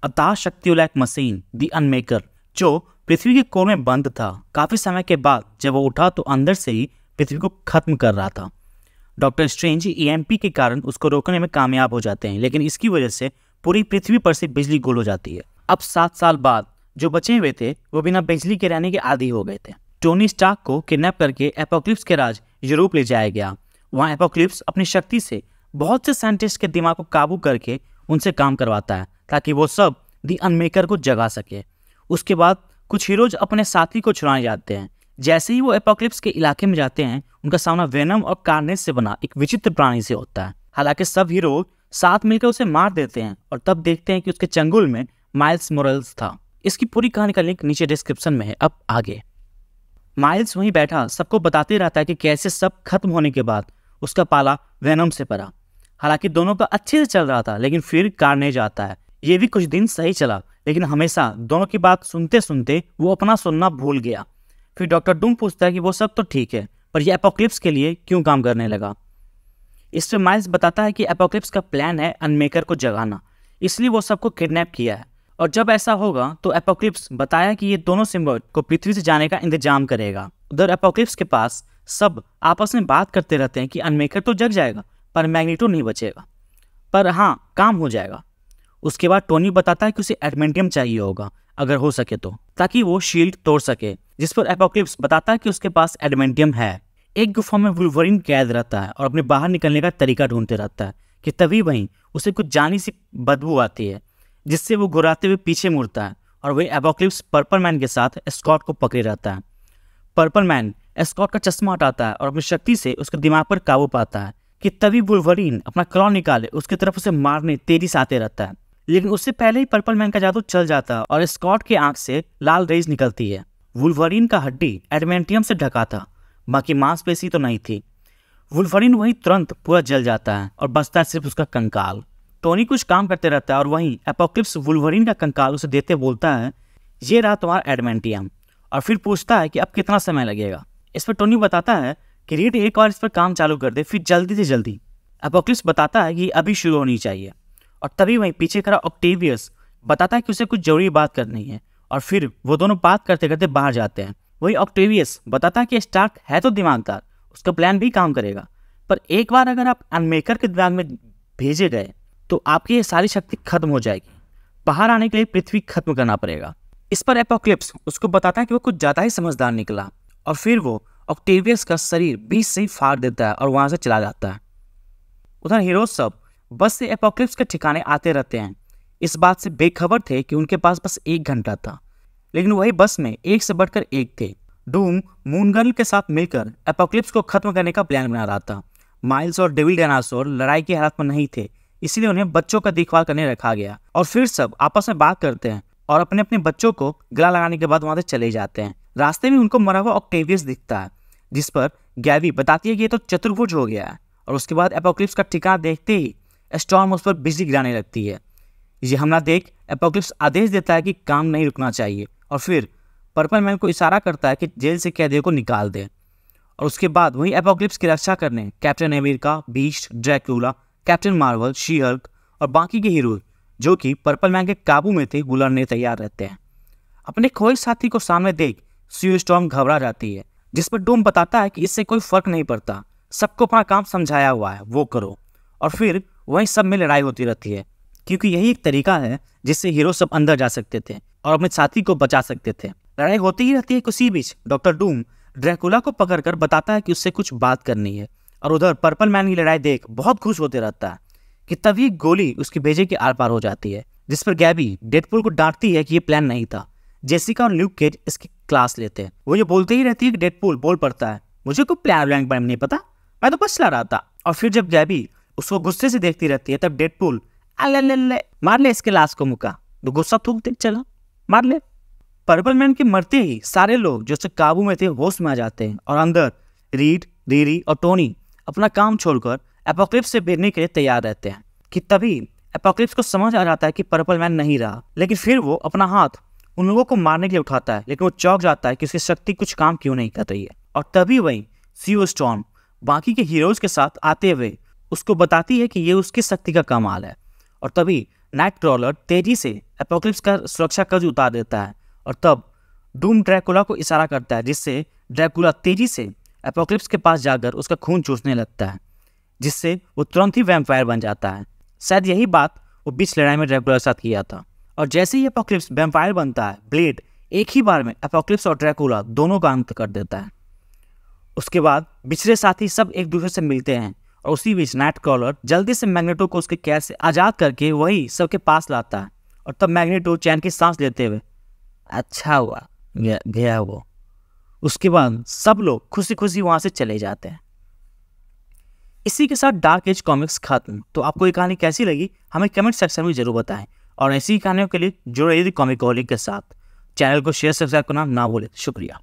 अतः शक्ति वाला एक मशीन द अनमेकर जो पृथ्वी के कोर में बंद था। काफी समय के बाद जब वो उठा तो अंदर से ही पृथ्वी को खत्म कर रहा था। डॉक्टर स्ट्रेंज ईएमपी के कारण उसको रोकने में कामयाब हो जाते हैं, लेकिन इसकी वजह से पूरी पृथ्वी पर से बिजली गुल हो जाती है। अब 7 साल बाद जो बचे हुए थे वो बिना बिजली के रहने के आदी हो गए थे। टोनी स्टार्क को किडनैप करके एपोक्लिप्स के राज यूरोप ले जाया गया। वहाँ एपोक्लिप्स अपनी शक्ति से बहुत से साइंटिस्ट के दिमाग को काबू करके उनसे काम करवाता है ताकि वो सब द अनमेकर को जगा सके। उसके बाद कुछ हीरोज अपने साथी को छुड़ाने जाते हैं। जैसे ही वो एपोक्लिप्स के इलाके में जाते हैं उनका सामना वेनम और कार्नेज से बना एक विचित्र प्राणी से होता है। हालांकि सब हीरो साथ मिलकर उसे मार देते हैं और तब देखते हैं कि उसके चंगुल में माइल्स मोरेल्स था। इसकी पूरी कहानी का लिंक नीचे डिस्क्रिप्शन में है। अब आगे माइल्स वहीं बैठा सबको बताते रहता है कि कैसे सब खत्म होने के बाद उसका पाला वेनम से पड़ा। हालांकि दोनों का अच्छे से चल रहा था, लेकिन फिर कार्नेज आता है। ये भी कुछ दिन सही चला, लेकिन हमेशा दोनों की बात सुनते सुनते वो अपना सुनना भूल गया। फिर डॉक्टर डूम पूछता है कि वो सब तो ठीक है, पर ये एपोक्लिप्स के लिए क्यों काम करने लगा। इस पे माइल्स बताता है कि एपोक्लिप्स का प्लान है अनमेकर को जगाना, इसलिए वो सबको किडनैप किया है। और जब ऐसा होगा तो एपोक्लिप्स बताया कि ये दोनों सिम्बायोट को पृथ्वी से जाने का इंतजाम करेगा। उधर एपोक्लिप्स के पास सब आपस में बात करते रहते हैं कि अनमेकर तो जग जाएगा पर मैग्नीटो नहीं बचेगा, पर हाँ काम हो जाएगा। उसके बाद टोनी बताता है कि उसे एडमेंटियम चाहिए होगा अगर हो सके तो, ताकि वो शील्ड तोड़ सके, जिस पर एपोक्लिप्स बताता है कि उसके पास एडमेंटियम है। एक गुफा में वुल्वरीन कैद रहता है और अपने बाहर निकलने का तरीका ढूंढते रहता है कि तभी वहीं उसे कुछ जानी सी बदबू आती है, जिससे वो घुराते हुए पीछे मुड़ता है और वही एपोक्लिप्स पर्पल मैन के साथ स्कॉट को पकड़े रहता है। पर्पल मैन स्कॉट का चश्मा हटाता है और अपनी शक्ति से उसके दिमाग पर काबू पाता है कि तभी वुल्वरीन अपना क्लॉ निकाले उसकी तरफ उसे मारने तेजी से आते रहता है, लेकिन उससे पहले ही पर्पल मैन का जादू चल जाता है और स्कॉट की आंख से लाल रेज निकलती है। वुल्वरीन का हड्डी एडमेंटियम से ढका था, बाकी मांसपेशी तो नहीं थी। वुल्वरीन वहीं तुरंत पूरा जल जाता है और बचता है सिर्फ उसका कंकाल। टोनी कुछ काम करते रहता है और वहीं एपोक्लिप्स वुल्वरीन का कंकाल उसे देते बोलता है ये रहा तुम्हारा एडमेंटियम, और फिर पूछता है कि अब कितना समय लगेगा। इस पर टोनी बताता है कि रीड एक बार इस पर काम चालू कर दे, फिर जल्दी से जल्दी। एपोक्लिप्स बताता है कि अभी शुरू होनी चाहिए, और तभी वहीं पीछे खड़ा ऑक्टेवियस बताता है कि उसे कुछ जरूरी बात करनी है, और फिर वो दोनों बात करते करते बाहर जाते हैं। वही ऑक्टेवियस बताता है कि स्टार्क है तो दिमागदार, उसका प्लान भी काम करेगा, पर एक बार अगर आप अनमेकर के दिमाग में भेजे गए तो आपकी ये सारी शक्ति खत्म हो जाएगी। बाहर आने के लिए पृथ्वी खत्म करना पड़ेगा। इस पर एपोक्लिप्स उसको बताता है कि वो कुछ ज़्यादा ही समझदार निकला, और फिर वो ऑक्टेवियस का शरीर बीच से ही फाड़ देता है और वहाँ से चला जाता है। उधर हीरोज सब बस से एपोक्लिप्स के ठिकाने आते रहते हैं। इस बात से बेखबर थे कि उनके पास बस 1 घंटा था, लेकिन वही बस में एक से बढ़कर एक थे। डूम मूनगर्ल के साथ मिलकर एपोक्लिप्स को खत्म करने का प्लान बना रहा था। माइल्स और डेविल डायनासोर लड़ाई की हालत में नहीं थे, इसलिए उन्हें बच्चों का देखभाल करने रखा गया। और फिर सब आपस में बात करते हैं और अपने अपने बच्चों को गला लगाने के बाद वहां से चले जाते हैं। रास्ते में उनको मरा हुआ ऑक्टेवियस दिखता है, जिस पर गैवी बताती है कि ये तो चतुर्भुज हो गया है। और उसके बाद एपोक्लिप्स का ठिकाना देखते ही स्टॉर्म उस पर बिजली गिराने लगती है। ये हमला देख एपोक्लिप्स आदेश देता है कि काम नहीं रुकना चाहिए, और फिर पर्पल मैन को इशारा करता है कि जेल से कैदियों को निकाल दे। और उसके बाद वही एपोक्लिप्स की रक्षा करने captain America, beast, Dracula, captain Marvel, she Hulk और बाकी के हीरो जो कि पर्पल मैन के काबू में थे गुजरने तैयार रहते हैं। अपने खोए साथी को सामने देख सी स्टॉर्म घबरा जाती है, जिस पर डूम बताता है कि इससे कोई फर्क नहीं पड़ता, सबको अपना काम समझाया हुआ है, वो करो। और फिर वहीं सब में लड़ाई होती रहती है, क्योंकि यही एक तरीका है जिससे हीरो सब अंदर जा सकते थे और अपने साथी को बचा सकते थे। लड़ाई होती ही रहती है। उसी बीच डॉक्टर डूम ड्रैकुला को पकड़कर बताता है कि उससे कुछ बात करनी है, और उधर पर्पल मैन की लड़ाई देख बहुत खुश होते रहता है कि तभी गोली उसके भेजे के आर पार हो जाती है, जिस पर गैबी डेडपूल को डांटती है कि ये प्लान नहीं था। जेसिका और ल्यूक केज इसकी क्लास लेते हैं। वो ये बोलते ही रहती है कि डेडपूल बोल पड़ता है मुझे कोई प्लान के बारे में नहीं पता, मैं तो बस चला रहा था। और फिर जब गैबी उसको गुस्से से देखती रहती है तब डेडपूल अल्ले मार ले इसके लाश को मुका, तो गुस्सा थूक दे, चला मार ले। पर्पल मैन के मरते ही सारे लोग जो उसके काबू में थे होश में आ जाते हैं, और अंदर रीड, रीरी और टोनी अपना काम छोड़कर एपोक्लिप्स से भिड़ने के लिए तैयार रहते हैं। कि तभी एपोक्लिप्स को समझ आ जाता है कि पर्पल मैन नहीं रहा, लेकिन फिर वो अपना हाथ उन लोगों को मारने के लिए उठाता है, लेकिन वो चौंक जाता है कि उसकी शक्ति कुछ काम क्यों नहीं कर रही है। और तभी वही सी स्टॉर्म बाकी के हीरोज के साथ आते हुए उसको बताती है कि ये उसकी शक्ति का कमाल है। और तभी नाइटक्रॉलर तेजी से एपोकलिप्स का सुरक्षा कवच उतार देता है और तब डूम ड्रैकुला को इशारा करता है, जिससे ड्रैकुला तेजी से एपोकलिप्स के पास जाकर उसका खून चूसने लगता है, जिससे वो तुरंत ही वैम्पायर बन जाता है। शायद यही बात वो बीच लड़ाई में ड्रैकुला के साथ किया था। और जैसे ही एपोकलिप्स वैम्पायर बनता है, ब्लेड एक ही बार में एपोकलिप्स और ड्रैकुला दोनों का अंत कर देता है। उसके बाद बिछड़े साथी सब एक दूसरे से मिलते हैं और उसी बीच नाइटक्रॉलर जल्दी से मैग्नेटो को उसके कैद से आज़ाद करके वही सबके पास लाता है। और तब मैग्नेटो चैन की सांस लेते हुए अच्छा हुआ गया वो। उसके बाद सब लोग खुशी खुशी वहाँ से चले जाते हैं। इसी के साथ डार्क एज कॉमिक्स खत्म। तो आपको ये कहानी कैसी लगी हमें कमेंट सेक्शन में जरूर बताएं और ऐसी कहानियों के लिए जुड़े रहिए कॉमिकहोलिक के साथ। चैनल को शेयर सब्सक्राइब करना ना भूलें। शुक्रिया।